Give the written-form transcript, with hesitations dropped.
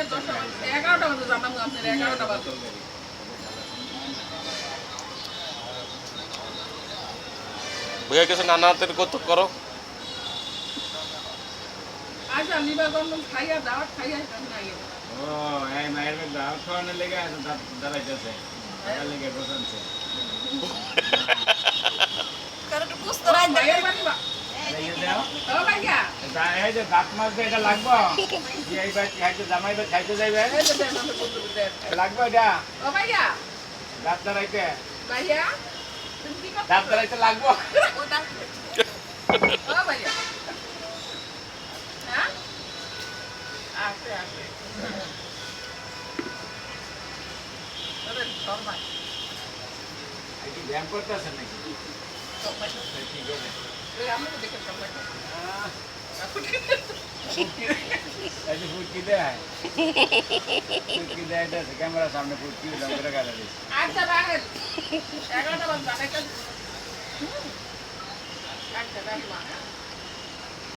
11টা বাজে জানাবো আপনার 11টা বাজে ভুয়া কিছু নানা হাতের কত করো আচ্ছা লিবা গন্ধম খাইয়া দাওয়াত খাইয়া নাই ও এই মায়ের দাওয়াত খাওয়ানোর লেগে দাঁড়াইতেছে তার লেগে বসনছে কারণ একটু বুঝতে রাই ভাইয়া বাড়িবা এই দাও ও ভাইয়া এই যে দাঁত মাছ এটা লাগবো যে এইবার খাইতে জামাইবার খাইতে যাইবে এই যে দেন আমাকে বলতে দেন লাগবে এটা ও ভাইয়া দাঁত দাঁড়াইতে ভাইয়া তুমি কি করছো দাঁত দাঁড়াইতে লাগবো ওটা ও ভাইয়া হ্যাঁ আছে আছে ওরে শর্মা কি ব্যায়াম করতেছে নাকি শর্মা ঠিক আছে ওই আমি দেখে শর্মা এই যে ফুটকি দেয় ফুটকি দেয় এটা ক্যামেরার সামনে ফুটকি দাম করে গালা দিচ্ছে আচ্ছা রাখেন 11টা বাজে বানাইতে আচ্ছা রাখলাম